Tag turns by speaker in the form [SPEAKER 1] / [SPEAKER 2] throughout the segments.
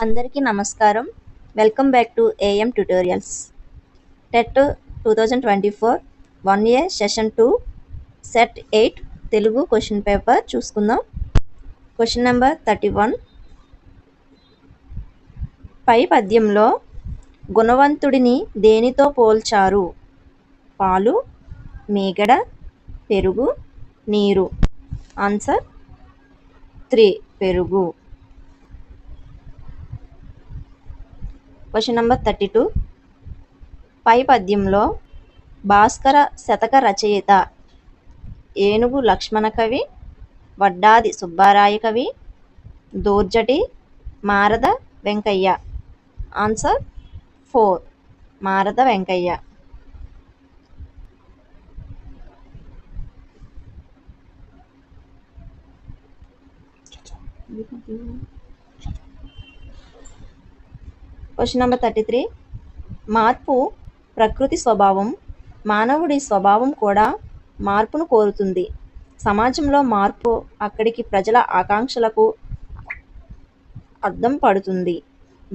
[SPEAKER 1] అందరికీ నమస్కారం. Welcome back to AM tutorials. TET 2024 1A session 2 set 8 Telugu question paper చూసుకుందాం. Question number 31. పై పద్యంలో గుణవంతుడిని దేనితో పోల్చారు? పాలు, మీగడ, పెరుగు, నీరు. ఆన్సర్ 3 పెరుగు. Question number 32. పై పద్యంలో భాస్కర శతక రచయిత ఏనుగు లక్ష్మణ కవి, వడ్డాది సుబ్బారాయ కవి, Dhurjati Marada Venkaiah. Answer 4 Marada Venkaiah. Question number 33. మార్పు ప్రకృతి స్వభావం, మానవుడి స్వభావం కూడా మార్పును కోరుతుంది. సమాజంలో మార్పు అక్కడికి ప్రజల ఆకాంక్షలకు అద్దం పడుతుంది.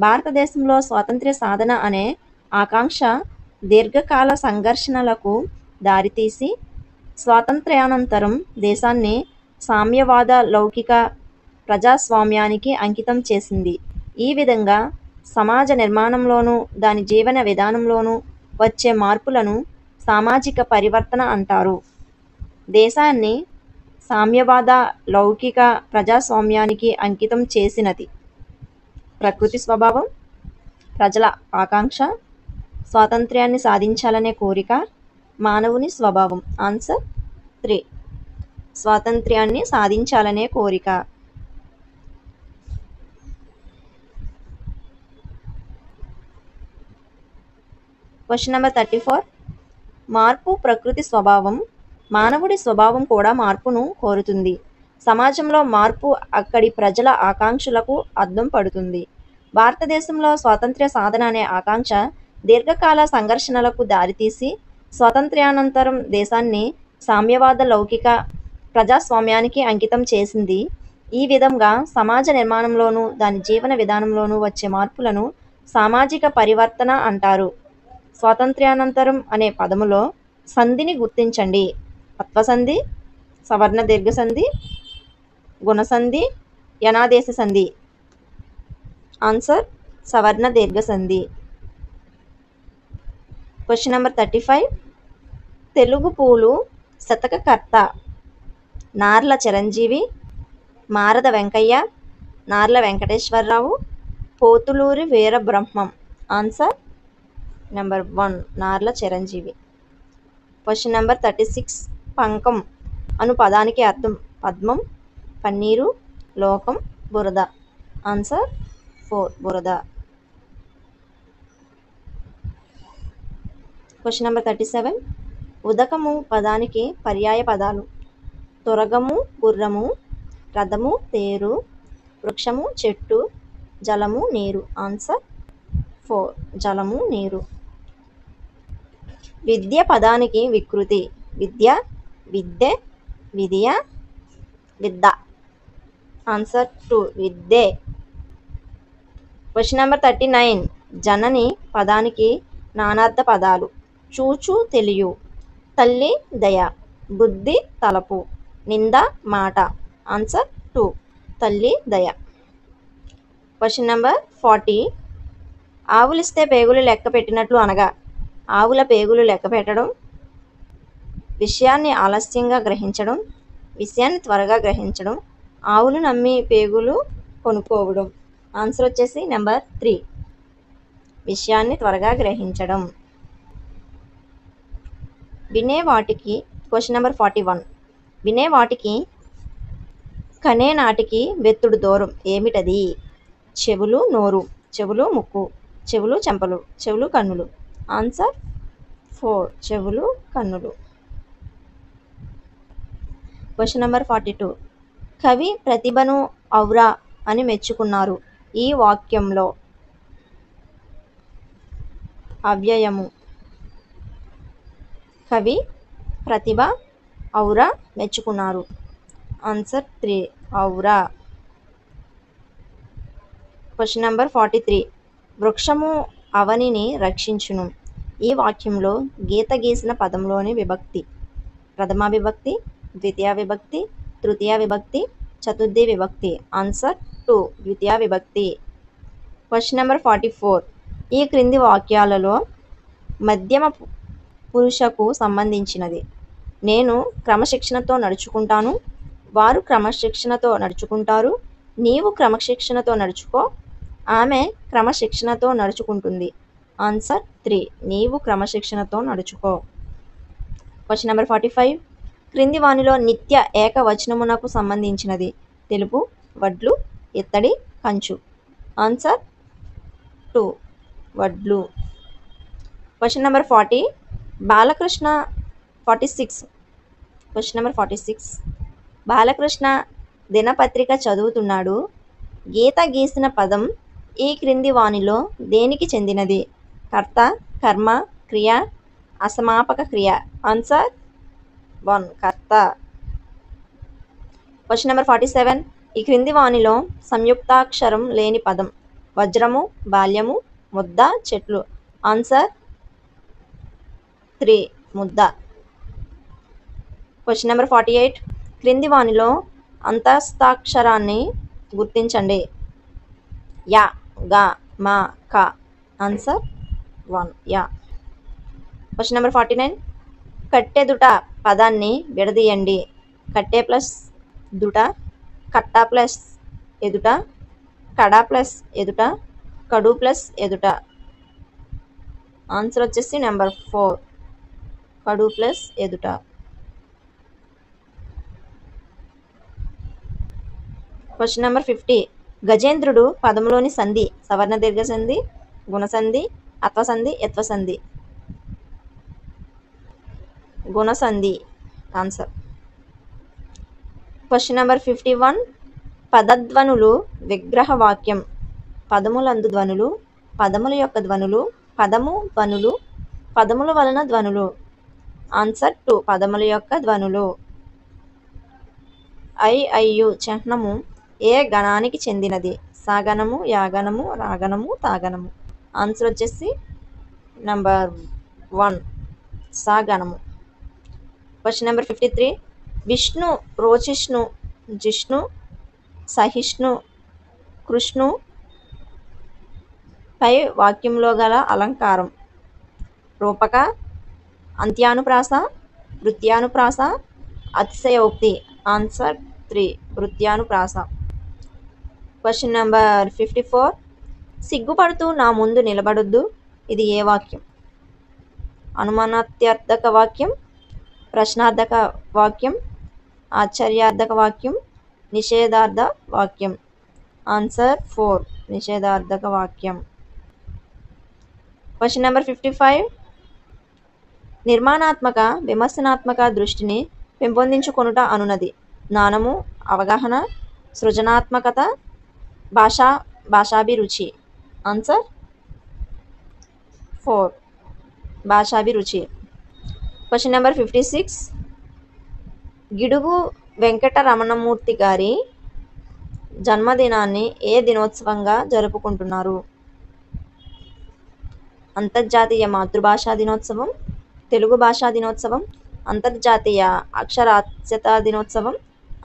[SPEAKER 1] భారతదేశంలో స్వాతంత్ర్య సాధన అనే ఆకాంక్ష దీర్ఘకాల సంఘర్షణలకు దారితీసి స్వాతంత్ర్యానంతరం దేశాన్ని సామ్యవాద లౌకిక ప్రజాస్వామ్యానికి అంకితం చేసింది. ఈ విధంగా సమాజ నిర్మాణంలోనూ దాని జీవన విధానంలోనూ వచ్చే మార్పులను సామాజిక పరివర్తన అంటారు. దేశాన్ని సామ్యవాద లౌకిక ప్రజాస్వామ్యానికి అంకితం చేసినది ప్రకృతి స్వభావం, ప్రజల ఆకాంక్ష, స్వాతంత్ర్యాన్ని సాధించాలనే కోరిక, మానవుని స్వభావం. ఆన్సర్ 3 స్వాతంత్ర్యాన్ని సాధించాలనే కోరిక. Question number 34. మార్పు ప్రకృతి స్వభావం, మానవుడి స్వభావం కూడా మార్పును కోరుతుంది. సమాజంలో మార్పు అక్కడి ప్రజల ఆకాంక్షలకు అద్దం పడుతుంది. భారతదేశంలో స్వాతంత్ర్య సాధన అనే ఆకాంక్ష దీర్ఘకాల సంఘర్షణలకు దారితీసి స్వాతంత్ర్యానంతరం దేశాన్ని సామ్యవాద లౌకిక ప్రజాస్వామ్యానికి అంకితం చేసింది. ఈ విధంగా సమాజ నిర్మాణంలోనూ దాని జీవన విధానంలోనూ వచ్చే మార్పులను సామాజిక పరివర్తన అంటారు. స్వాతంత్ర్యానంతరం అనే పదములో సంధిని గుర్తించండి. అత్వసంధి, సవర్ణ దీర్ఘ సంధి, గుణసంధి, యనాదేశ సంధి. ఆన్సర్ సవర్ణ దీర్ఘ సంధి. Question number 35. తెలుగు పూలు శతకకర్త Narla Chiranjeevi, Marada Venkayya, Narla Venkateswararao, Potuluri Veerabrahmam. Answer number 1 Narla Chiranjeevi. Question number 36. పంకం అను పదానికి అర్థం పద్మం, పన్నీరు, లోకం, బురద. ఆన్సర్ 4 బురద. Question number 37. ఉదకము పదానికి పర్యాయ పదాలు తురగము గుర్రము, రథము తేరు, వృక్షము చెట్టు, జలము నీరు. ఆన్సర్ 4 జలము నీరు. విద్య పదానికి వికృతి విద్య, విద్యె, విద్య, విద్ద. ఆన్సర్ 2 విద్యే. Question number 39. జనని పదానికి నానార్థ పదాలు చూచు తెలియు, తల్లి దయ, బుద్ధి తలపు, నింద మాట. ఆన్సర్ 2 తల్లి దయ. Question number 40. ఆవులిస్తే పేగులు లెక్క పెట్టినట్లు అనగా ఆవుల పేగులు లెక్క పెట్టడం, విషయాన్ని ఆలస్యంగా గ్రహించడం, విషయాన్ని త్వరగా గ్రహించడం, ఆవులు నమ్మి పేగులు కొనుక్కోవడం. ఆన్సర్ వచ్చేసి నెంబర్ 3 విషయాన్ని త్వరగా గ్రహించడం. వినేవాటికి క్వశ్చన్ నెంబర్ 41. వినేవాటికి కనే నాటికి వెత్తుడు దూరం ఏమిటది? చెవులు నోరు, చెవులు ముక్కు, చెవులు చెంపలు, చెవులు కన్నులు. ఆన్సర్ 4 చెవులు కన్నులు. Question number 42. కవి ప్రతిభను ఔరా అని మెచ్చుకున్నారు. ఈ వాక్యంలో అవ్యయము. కవి ప్రతిభ ఔరా మెచ్చుకున్నారు. ఆన్సర్ 3 ఔరా. Question number 43. వృక్షము అవనిని రక్షించును. ఈ వాక్యంలో గీత గీసిన పదంలోని విభక్తి ప్రథమా విభక్తి, ద్వితీయ విభక్తి, తృతీయ విభక్తి, చతుర్థి విభక్తి. ఆన్సర్ 2 ద్వితీయ విభక్తి. Question number 44. ఈ క్రింది వాక్యాలలో మధ్యమ పురుషకు సంబంధించినది. నేను క్రమశిక్షణతో నడుచుకుంటాను, వారు క్రమశిక్షణతో నడుచుకుంటారు, నీవు క్రమశిక్షణతో నడుచుకో, ఆమె క్రమశిక్షణతో నడుచుకుంటుంది. ఆన్సర్ 3 నీవు క్రమశిక్షణతో నడుచుకో. Question number 45. క్రింది వానిలో నిత్య ఏకవచనమునకు సంబంధించినది. తెలుపు, వడ్లు, ఇత్తడి, కంచు. ఆన్సర్ 2 వడ్లు. Question number 40. Balakrishna 46. Question number 46. Balakrishna దినపత్రిక చదువుతున్నాడు. గీత గీసిన పదం ఈ క్రింది వానిలో దేనికి చెందినది? కర్త, కర్మ, క్రియ, అసమాపక క్రియ. ఆన్సర్ 1 కర్త. Question number 47. ఈ క్రింది వానిలో సంయుక్తాక్షరం లేని పదం. వజ్రము, బాల్యము, ముద్ద, చెట్లు. ఆన్సర్ 3 ముద్ద. Question number 48. క్రింది వానిలో అంతస్థాక్షరాన్ని గుర్తించండి. యా, గా, మా, క. Answer 1 yeah. Question number 49. కట్టెదుట పదాన్ని విడదీయండి. కట్టె ప్లస్ దుట, కట్ట ప్లస్ ఎదుట, కడ ప్లస్ ఎదుట, కడు ప్లస్ ఎదుట. ఆన్సర్ వచ్చేసి నెంబర్ 4 కడు ప్లస్ ఎదుట. Question number 50. గజేంద్రుడు పదములోని సంధి సవర్ణ దీర్ఘ సంధి, గుణసంధి, అత్వసంధి, యత్వసంధి. గుణసంధి ఆన్సర్. Question number 51. పదధ్వనులు విగ్రహ వాక్యం. పదములందు ధ్వనులు, పదముల యొక్క ధ్వనులు, పదము ధ్వనులు, పదముల వలన ధ్వనులు. ఆన్సర్ 2 పదముల యొక్క ధ్వనులు. ఐ చిహ్నము ఏ గణానికి చెందినది? సాగణము, యాగణము, రాగణము, తాగణము. ఆన్సర్ వచ్చేసి నెంబర్ 1 సాగణము. Question number 53. విష్ణు, రోచిష్ణు, జిష్ణు, సహిష్ణు, కృష్ణు పై వాక్యంలో గల అలంకారం. రూపక, అంత్యానుప్రాస, వృత్యానుప్రాస, అతిశయోక్తి. ఆన్సర్ 3 వృత్యానుప్రాస. Question number 54. సిగ్గుపడుతూ నా ముందు నిలబడొద్దు. ఇది ఏ వాక్యం? అనుమానార్థక వాక్యం, ప్రశ్నార్థక వాక్యం, ఆశ్చర్యార్థక వాక్యం, నిషేధార్థ వాక్యం. ఆన్సర్ 4 నిషేధార్థక వాక్యం. Question number 55. నిర్మాణాత్మక, విమర్శనాత్మక దృష్టిని పెంపొందించుకొనుట అనునది. జ్ఞానము, అవగాహన, సృజనాత్మకత, భాషాభిరుచి. ఆన్సర్ 4 భాషాభిరుచి. Question number 56. గిడుగు వెంకటరమణమూర్తి గారి జన్మదినాన్ని ఏ దినోత్సవంగా జరుపుకుంటున్నారు? అంతర్జాతీయ మాతృభాషా దినోత్సవం, తెలుగు భాషా దినోత్సవం, అంతర్జాతీయ అక్షరాస్యతా దినోత్సవం,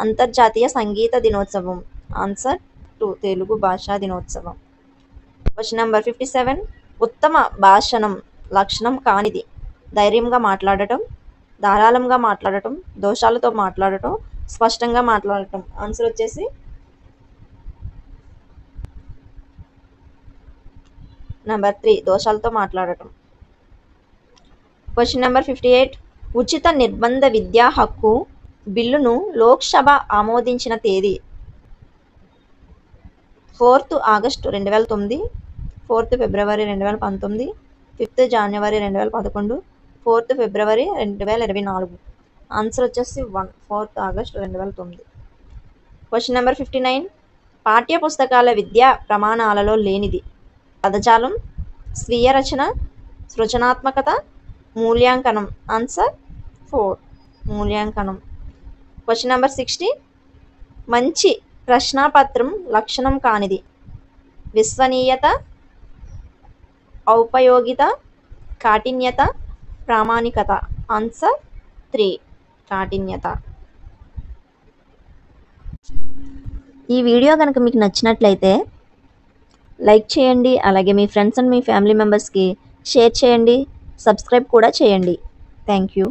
[SPEAKER 1] అంతర్జాతీయ సంగీత దినోత్సవం. ఆన్సర్ 2 తెలుగు భాషా దినోత్సవం. Question number 57. ఉత్తమ భాషణం లక్షణం కానిది. ధైర్యంగా మాట్లాడటం, ధారాళంగా మాట్లాడటం, దోషాలతో మాట్లాడటం, స్పష్టంగా మాట్లాడటం. ఆన్సర్ వచ్చేసి నెంబర్ 3 దోషాలతో మాట్లాడటం. Question number 58. ఉచిత నిర్బంధ విద్యా హక్కు బిల్లును లోక్సభ ఆమోదించిన తేదీ. 4th ఆగస్టు 2009, 4th ఫిబ్రవరి 2019, 5th జనవరి 2011, 4th ఫిబ్రవరి 2024. ఆన్సర్ వచ్చేసి 1 4th ఆగస్టు 2009. Question number 59. పాఠ్య పుస్తకాల విద్యా ప్రమాణాలలో లేనిది. పదజాలం, స్వీయ రచన, సృజనాత్మకత, మూల్యాంకనం. ఆన్సర్ 4 మూల్యాంకనం. Question number 60. మంచి ప్రశ్నాపత్రం లక్షణం కానిది. విశ్వనీయత, ఔపయోగిత, కాఠిన్యత, ప్రామాణికత. ఆన్సర్ 3 కాఠిన్యత. ఈ వీడియో కనుక మీకు నచ్చినట్లయితే లైక్ చేయండి, అలాగే మీ ఫ్రెండ్స్ అండ్ మీ ఫ్యామిలీ మెంబర్స్కి షేర్ చేయండి, సబ్స్క్రైబ్ కూడా చేయండి. Thank you.